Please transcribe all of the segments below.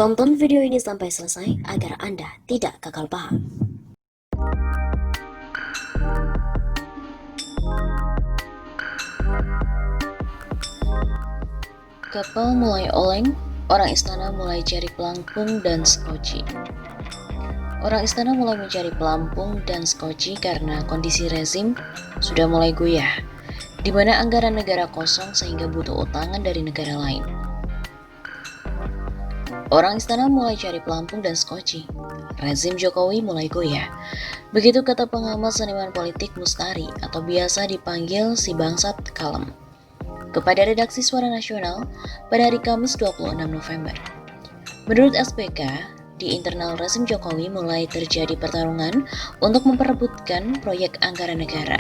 Tonton video ini sampai selesai agar Anda tidak gagal paham. Kapal mulai oleng, orang istana mulai cari pelampung dan skoci. Orang istana mulai mencari pelampung dan skoci karena kondisi rezim sudah mulai goyah, di mana anggaran negara kosong sehingga butuh utangan dari negara lain. Orang istana mulai cari pelampung dan skoci. Rezim Jokowi mulai goyah. Begitu kata pengamat seniman politik Mustari atau biasa dipanggil si bangsat kalem kepada redaksi Suara Nasional pada hari Kamis 26 November. Menurut SPK, di internal rezim Jokowi mulai terjadi pertarungan untuk memperebutkan proyek anggaran negara.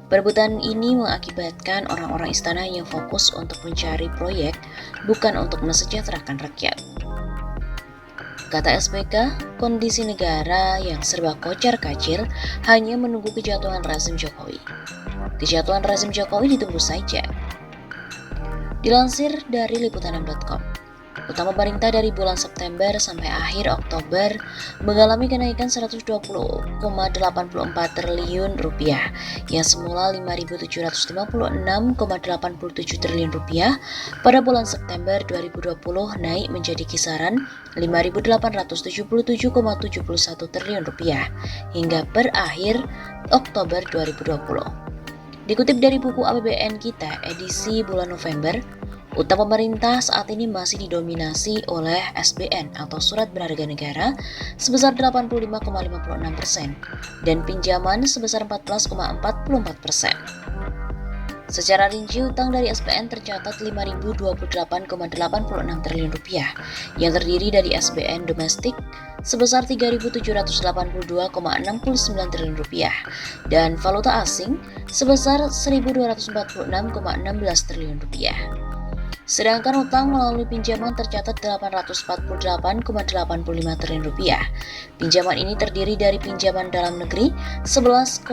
Perebutan ini mengakibatkan orang-orang istana yang fokus untuk mencari proyek, bukan untuk mesejahterakan rakyat. Kata SPK, kondisi negara yang serba kocar-kacir hanya menunggu kejatuhan rezim Jokowi. Kejatuhan rezim Jokowi ditunggu saja. Dilansir dari liputan6.com, utang pemerintah dari bulan September sampai akhir Oktober mengalami kenaikan 120,84 triliun rupiah, yang semula 5.756,87 triliun rupiah pada bulan September 2020 naik menjadi kisaran 5.877,71 triliun rupiah hingga per akhir Oktober 2020. Dikutip dari buku APBN Kita edisi bulan November, utang pemerintah saat ini masih didominasi oleh SBN atau Surat Berharga Negara sebesar 85,56% dan pinjaman sebesar 14,44%. Secara rinci, utang dari SBN tercatat 5.028,86 triliun rupiah yang terdiri dari SBN domestik sebesar 3.782,69 triliun rupiah dan valuta asing sebesar 1.246,16 triliun rupiah. Sedangkan utang melalui pinjaman tercatat 848,85 triliun rupiah. Pinjaman ini terdiri dari pinjaman dalam negeri 11,08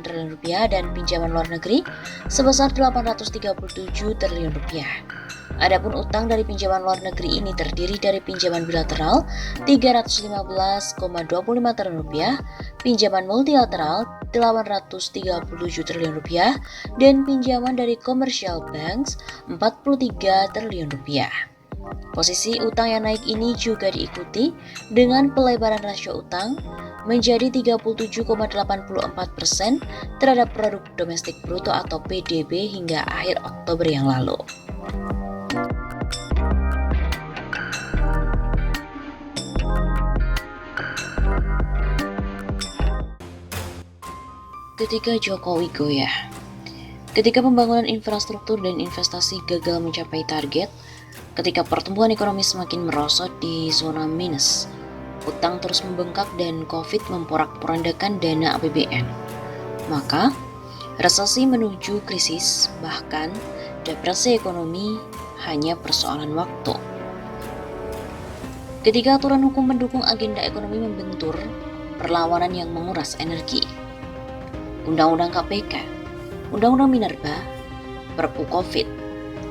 triliun rupiah dan pinjaman luar negeri sebesar 837 triliun rupiah. Adapun utang dari pinjaman luar negeri ini terdiri dari pinjaman bilateral 315,25 triliun rupiah, pinjaman multilateral 837 triliun rupiah, dan pinjaman dari commercial banks 43 triliun rupiah. Posisi utang yang naik ini juga diikuti dengan pelebaran rasio utang menjadi 37,84% terhadap produk domestik bruto atau PDB hingga akhir Oktober yang lalu. Ketika Jokowi goyah. Ketika pembangunan infrastruktur dan investasi gagal mencapai target, ketika pertumbuhan ekonomi semakin merosot di zona minus, utang terus membengkak dan COVID memporak-porandakan dana APBN, maka resesi menuju krisis, bahkan depresi ekonomi hanya persoalan waktu. Ketika aturan hukum mendukung agenda ekonomi membentur, perlawanan yang menguras energi. Undang-undang KPK, Undang-undang Minerba, Perpu Covid,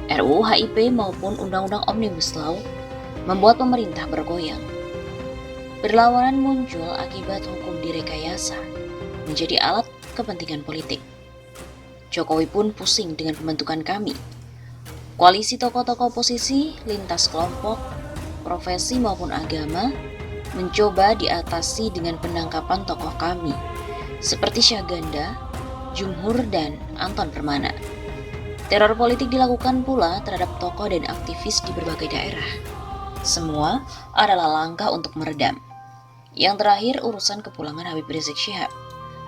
RUU HIP maupun Undang-Undang Omnibus Law membuat pemerintah bergoyang. Perlawanan muncul akibat hukum direkayasa menjadi alat kepentingan politik. Jokowi pun pusing dengan pembentukan kami. Koalisi tokoh-tokoh oposisi, lintas kelompok, profesi maupun agama mencoba diatasi dengan penangkapan tokoh kami seperti Syahganda, Jumhur, dan Anton Permana. Teror politik dilakukan pula terhadap tokoh dan aktivis di berbagai daerah. Semua adalah langkah untuk meredam. Yang terakhir, urusan kepulangan Habib Rizik Syihab.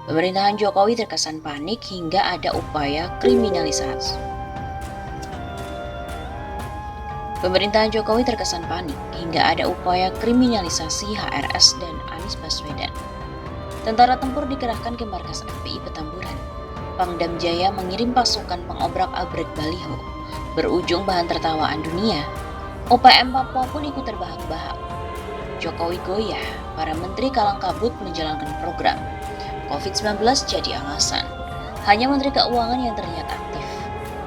Pemerintahan Jokowi terkesan panik hingga ada upaya kriminalisasi. HRS dan Anies Baswedan. Tentara tempur dikerahkan ke markas FPI Petamburan. Pangdam Jaya mengirim pasukan pengobrak-abrik baliho. Berujung bahan tertawaan dunia. OPM Papua pun ikut terbahak-bahak. Jokowi goyah, para menteri kalang kabut menjalankan program. COVID-19 jadi alasan. Hanya Menteri Keuangan yang terlihat aktif.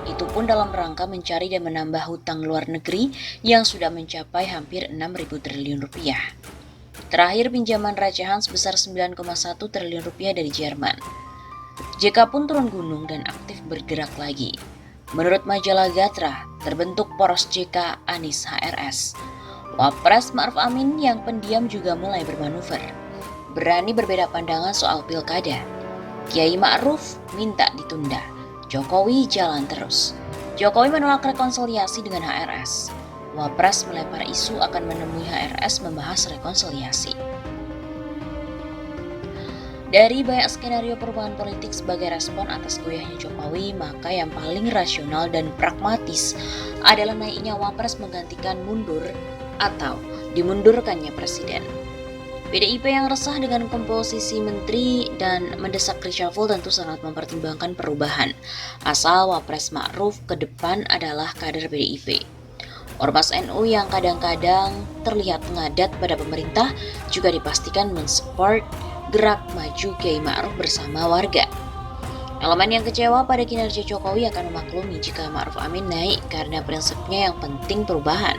Itu itu pun dalam rangka mencari dan menambah hutang luar negeri yang sudah mencapai hampir 6.000 triliun rupiah. Terakhir pinjaman recehan sebesar 9,1 triliun rupiah dari Jerman. JK pun turun gunung dan aktif bergerak lagi. Menurut majalah Gatra, terbentuk poros JK Anies HRS. Wapres Ma'ruf Amin yang pendiam juga mulai bermanuver. Berani berbeda pandangan soal pilkada. Kiai Ma'ruf minta ditunda. Jokowi jalan terus. Jokowi menolak rekonsiliasi dengan HRS. Wapres melempar isu akan menemui HRS membahas rekonsiliasi. Dari banyak skenario perubahan politik sebagai respon atas goyahnya Jokowi, maka yang paling rasional dan pragmatis adalah naiknya Wapres menggantikan mundur atau dimundurkannya Presiden. PDIP yang resah dengan komposisi menteri dan mendesak reshuffle tentu sangat mempertimbangkan perubahan, asal Wapres Ma'ruf ke depan adalah kader PDIP. Ormas NU yang kadang-kadang terlihat ngadat pada pemerintah juga dipastikan mensupport gerak maju Kiai Ma'ruf bersama warga. Elemen yang kecewa pada kinerja Jokowi akan memaklumi jika Ma'ruf Amin naik karena prinsipnya yang penting perubahan.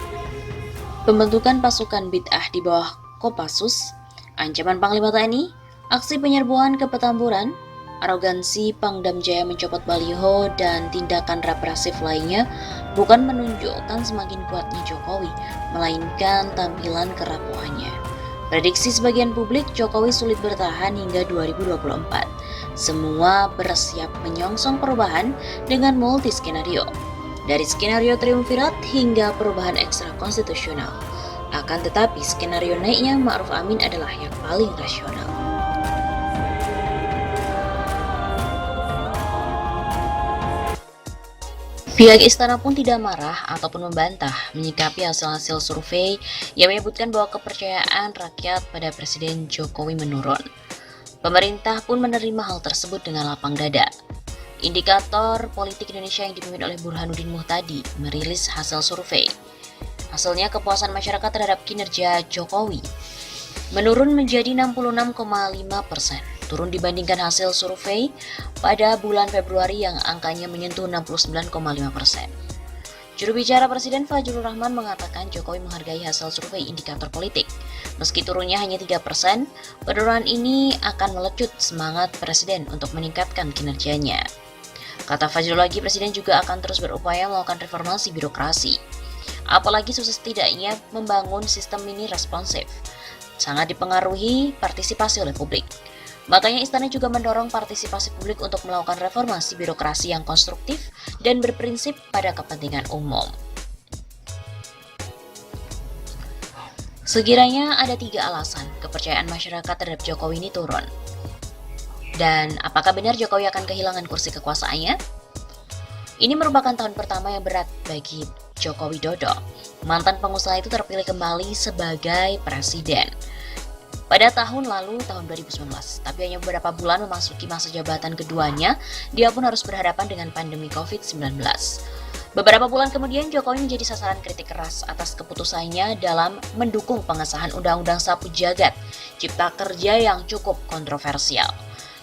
Pembentukan pasukan bid'ah di bawah Kopassus, ancaman Panglima TNI, aksi penyerbuan ke Petamburan, arogansi Pangdam Jaya mencopot baliho, dan tindakan represif lainnya bukan menunjukkan semakin kuatnya Jokowi, melainkan tampilan kerapuhannya. Prediksi sebagian publik, Jokowi sulit bertahan hingga 2024. Semua bersiap menyongsong perubahan dengan multi skenario. Dari skenario triumvirat hingga perubahan ekstra konstitusional. Akan tetapi skenario naiknya Ma'ruf Amin adalah yang paling rasional. Pihak istana pun tidak marah ataupun membantah menyikapi hasil-hasil survei yang menyebutkan bahwa kepercayaan rakyat pada Presiden Jokowi menurun. Pemerintah pun menerima hal tersebut dengan lapang dada. Indikator Politik Indonesia yang dipimpin oleh Burhanuddin Muhtadi merilis hasil survei. Hasilnya kepuasan masyarakat terhadap kinerja Jokowi menurun menjadi 66,5%, turun dibandingkan hasil survei pada bulan Februari yang angkanya menyentuh 69,5%. Juru bicara Presiden Fajrul Rahman mengatakan Jokowi menghargai hasil survei indikator politik. Meski turunnya hanya 3%, penurunan ini akan melecut semangat Presiden untuk meningkatkan kinerjanya. Kata Fajrul lagi, Presiden juga akan terus berupaya melakukan reformasi birokrasi. Apalagi sukses tidaknya membangun sistem mini responsif, sangat dipengaruhi partisipasi oleh publik. Makanya istana juga mendorong partisipasi publik untuk melakukan reformasi birokrasi yang konstruktif dan berprinsip pada kepentingan umum. Sekiranya ada 3 alasan kepercayaan masyarakat terhadap Jokowi ini turun. Dan apakah benar Jokowi akan kehilangan kursi kekuasaannya? Ini merupakan tahun pertama yang berat bagi Joko Widodo. Mantan pengusaha itu terpilih kembali sebagai presiden pada tahun lalu, tahun 2019. Tapi hanya beberapa bulan memasuki masa jabatan keduanya, dia pun harus berhadapan dengan pandemi COVID-19. Beberapa bulan kemudian, Jokowi menjadi sasaran kritik keras atas keputusannya dalam mendukung pengesahan Undang-Undang Sapu Jagat Cipta Kerja yang cukup kontroversial.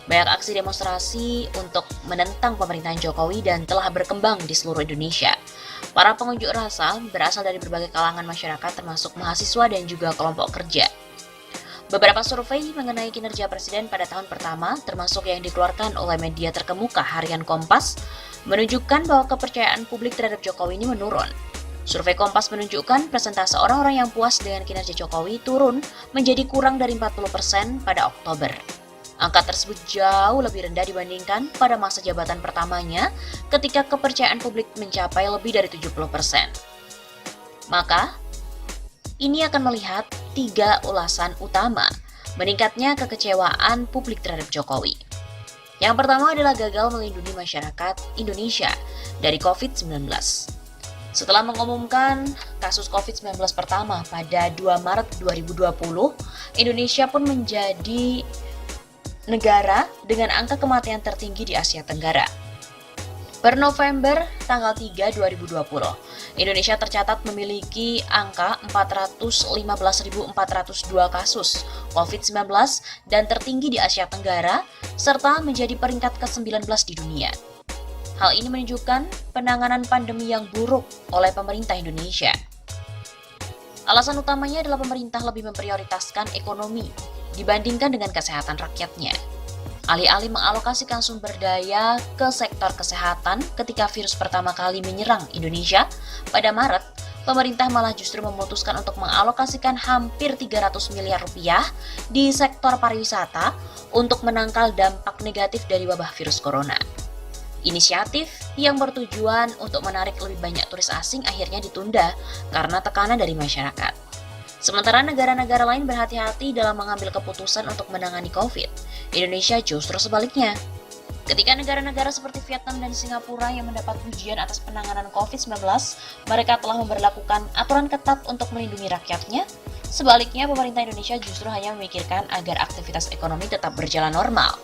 Banyak aksi demonstrasi untuk menentang pemerintahan Jokowi dan telah berkembang di seluruh Indonesia. Para pengunjuk rasa berasal dari berbagai kalangan masyarakat termasuk mahasiswa dan juga kelompok kerja. Beberapa survei mengenai kinerja Presiden pada tahun pertama, termasuk yang dikeluarkan oleh media terkemuka harian Kompas, menunjukkan bahwa kepercayaan publik terhadap Jokowi ini menurun. Survei Kompas menunjukkan persentase orang-orang yang puas dengan kinerja Jokowi turun menjadi kurang dari 40% pada Oktober. Angka tersebut jauh lebih rendah dibandingkan pada masa jabatan pertamanya ketika kepercayaan publik mencapai lebih dari 70%. Maka, ini akan melihat 3 ulasan utama meningkatnya kekecewaan publik terhadap Jokowi. Yang pertama adalah gagal melindungi masyarakat Indonesia dari COVID-19. Setelah mengumumkan kasus COVID-19 pertama pada 2 Maret 2020, Indonesia pun menjadi negara dengan angka kematian tertinggi di Asia Tenggara. Per November tanggal 3, 2020, Indonesia tercatat memiliki angka 415.402 kasus COVID-19 dan tertinggi di Asia Tenggara, serta menjadi peringkat ke-19 di dunia. Hal ini menunjukkan penanganan pandemi yang buruk oleh pemerintah Indonesia. Alasan utamanya adalah pemerintah lebih memprioritaskan ekonomi dibandingkan dengan kesehatan rakyatnya. Alih-alih mengalokasikan sumber daya ke sektor kesehatan ketika virus pertama kali menyerang Indonesia pada Maret, pemerintah malah justru memutuskan untuk mengalokasikan hampir 300 miliar rupiah di sektor pariwisata untuk menangkal dampak negatif dari wabah virus corona. Inisiatif yang bertujuan untuk menarik lebih banyak turis asing akhirnya ditunda karena tekanan dari masyarakat. Sementara negara-negara lain berhati-hati dalam mengambil keputusan untuk menangani COVID, Indonesia justru sebaliknya. Ketika negara-negara seperti Vietnam dan Singapura yang mendapat pujian atas penanganan COVID-19, mereka telah memberlakukan aturan ketat untuk melindungi rakyatnya. Sebaliknya, pemerintah Indonesia justru hanya memikirkan agar aktivitas ekonomi tetap berjalan normal.